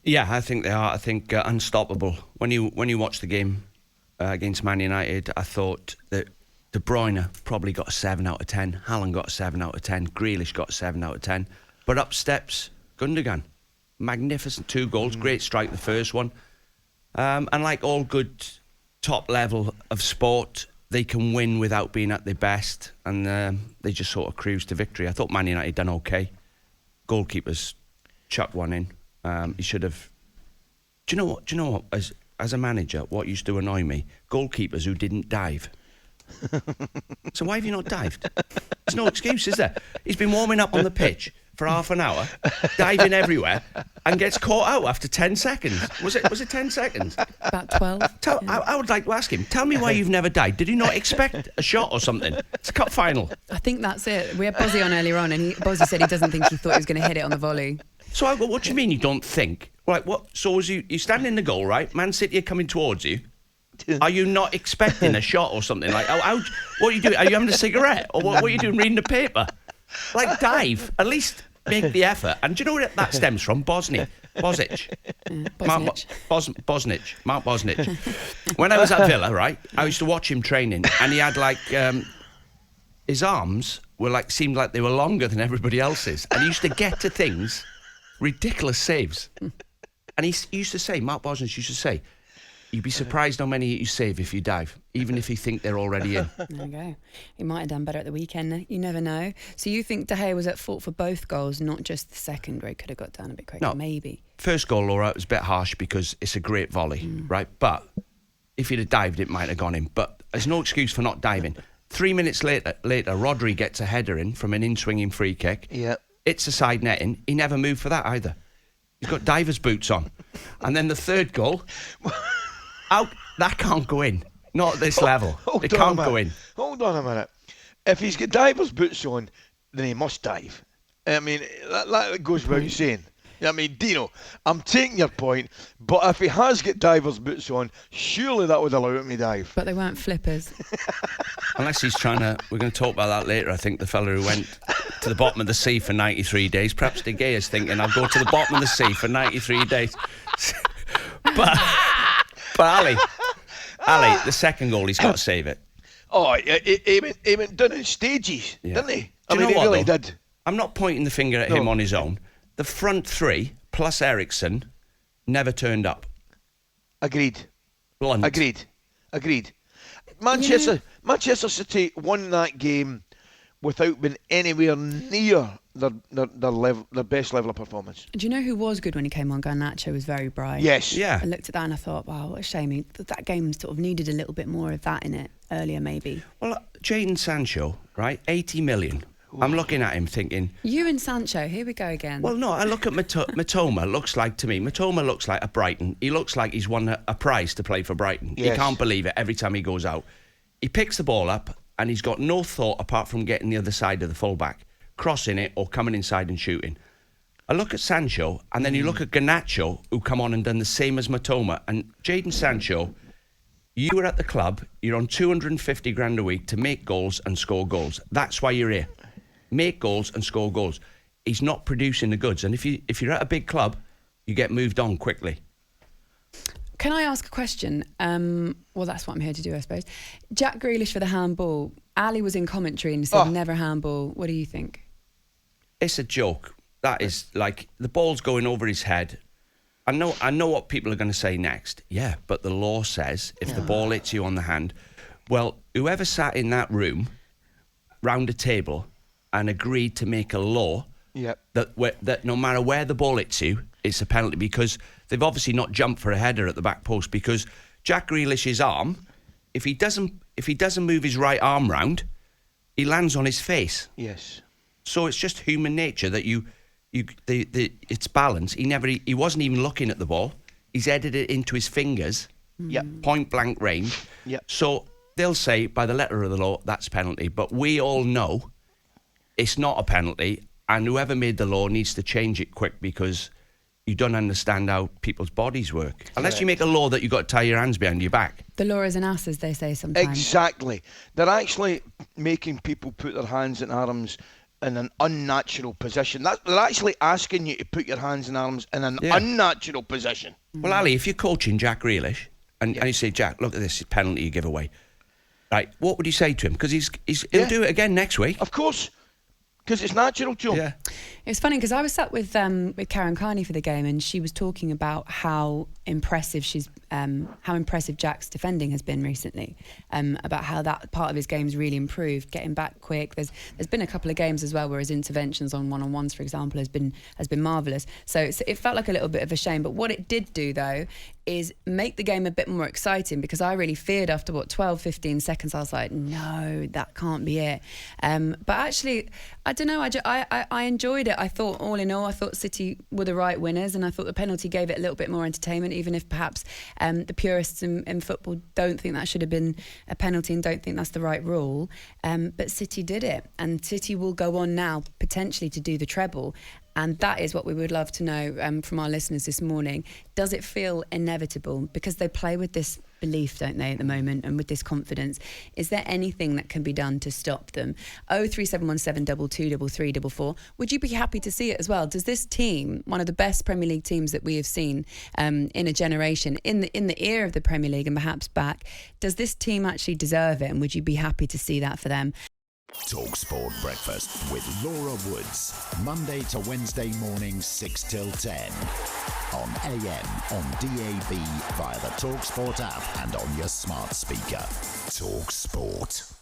Yeah, I think they are. I think unstoppable. When you watch the game against Man United, I thought that De Bruyne probably got a 7 out of 10. Haaland got a 7 out of 10. Grealish got a 7 out of 10. But up steps Gundogan. Magnificent 2 goals. Great strike, the first one. And like all good top level of sport, they can win without being at their best. And they just sort of cruise to victory. I thought Man United done okay. Goalkeepers chucked one in. He should have... Do you know what? As a manager, what used to annoy me? Goalkeepers who didn't dive. So why have you not dived? There's no excuse, is there? He's been warming up on the pitch for half an hour, diving everywhere, and gets caught out after 10 seconds. Was it 10 seconds? About 12. I would like to ask him, tell me why you've never dived. Did you not expect a shot or something? It's a cup final. I think that's it. We had Bozzy on earlier on, and Bozzy said he doesn't think he thought he was going to hit it on the volley. So I go, what do you mean you don't think? Right, what? So as you stand in the goal, right? Man City are coming towards you. Are you not expecting a shot or something? Like, what are you doing? Are you having a cigarette? Or what are you doing reading the paper? Like, dive. At least make the effort. And do you know where that stems from? Bosnich. Mark Bosnich. When I was at Villa, right, I used to watch him training, and he had like his arms seemed like they were longer than everybody else's, and he used to get to things, ridiculous saves. And he used to say, Mark Bosnich used to say, you'd be surprised how many you save if you dive, even if you think they're already in. There you go. He might have done better at the weekend. You never know. So you think De Gea was at fault for both goals, not just the second, where he could have got down a bit quicker? No. Maybe. First goal, Laura, was a bit harsh because it's a great volley, right? But if he'd have dived, it might have gone in. But there's no excuse for not diving. 3 minutes later, Rodri gets a header in from an in-swinging free kick. Yeah. It's a side netting. He never moved for that either. He's got diver's boots on. And then the third goal... that can't go in. Not at this level. It can't go in. Hold on a minute. If he's got diver's boots on, then he must dive. I mean, that goes without saying. I mean, Dino, I'm taking your point, but if he has got diver's boots on, surely that would allow him to dive. But they weren't flippers. Unless he's trying to... We're going to talk about that later. I think the fella who went to the bottom of the sea for 93 days, perhaps De Gea's thinking, I'll go to the bottom of the sea for 93 days. But Ali, the second goal, he's got to save it. Oh, he went done in stages, didn't he? Do you know he what, really though? did. I'm not pointing the finger at him on his own. The front three, plus Eriksson, never turned up. Agreed. Blunt. Agreed. Manchester City won that game without being anywhere near their best level of performance. Do you know who was good when he came on? Garnacho was very bright. Yes. I looked at that and I thought, wow, what a shame. That game sort of needed a little bit more of that in it earlier, maybe. Well, Jadon Sancho, right? 80 million. I'm looking at him thinking... You and Sancho, here we go again. Well, no, I look at Matoma, Matoma looks like a Brighton. He looks like he's won a prize to play for Brighton. Yes. He can't believe it every time he goes out. He picks the ball up and he's got no thought apart from getting the other side of the fullback, crossing it or coming inside and shooting. I look at Sancho and then you look at Garnacho, who come on and done the same as Matoma. And Jadon Sancho, you were at the club, you're on 250 grand a week to make goals and score goals. That's why you're here. Make goals and score goals. He's not producing the goods. And if you're at a big club, you get moved on quickly. Can I ask a question? Well, that's what I'm here to do, I suppose. Jack Grealish for the handball. Ali was in commentary and said never handball. What do you think? It's a joke. That is like the ball's going over his head. I know what people are going to say next. Yeah, but the law says if the ball hits you on the hand, well, whoever sat in that room round a table and agreed to make a law that no matter where the ball hits you, it's a penalty, because they've obviously not jumped for a header at the back post, because Jack Grealish's arm, if he doesn't move his right arm round, he lands on his face. Yes. So it's just human nature that it's balance. He wasn't even looking at the ball. He's headed it into his fingers. Point blank range. So they'll say by the letter of the law that's a penalty, but we all know it's not a penalty, and whoever made the law needs to change it quick, because you don't understand how people's bodies work. Unless you make a law that you've got to tie your hands behind your back. The law is an ass, as they say sometimes. Exactly. They're actually making people put their hands and arms in an unnatural position. They're actually asking you to put your hands and arms in an unnatural position. Well, Ali, if you're coaching Jack Grealish and you say, Jack, look at this penalty you give away, right? What would you say to him? Because he'll do it again next week. Of course. Because it's natural, Joe. Yeah. It's funny because I was sat with Karen Carney for the game, and she was talking about how impressive Jack's defending has been recently, about how that part of his game's really improved, getting back quick. There's been a couple of games as well where his interventions on one-on-ones, for example, has been marvellous. So it felt like a little bit of a shame. But what it did do, though, is make the game a bit more exciting, because I really feared after 12, 15 seconds, I was like, no, that can't be it. But actually, I don't know, I enjoyed it. I thought, all in all, I thought City were the right winners, and I thought the penalty gave it a little bit more entertainment, even if perhaps the purists in football don't think that should have been a penalty and don't think that's the right rule. But City did it, and City will go on now potentially to do the treble. And that is what we would love to know from our listeners this morning. Does it feel inevitable? Because they play with this belief, don't they, at the moment, and with this confidence. Is there anything that can be done to stop them? 03717 22 3344. Would you be happy to see it as well? Does this team, one of the best Premier League teams that we have seen in a generation, in the era of the Premier League and perhaps back, does this team actually deserve it? And would you be happy to see that for them? talkSPORT Breakfast with Laura Woods. Monday to Wednesday mornings 6 till 10. On AM, on DAB, via the talkSPORT app and on your smart speaker. talkSPORT.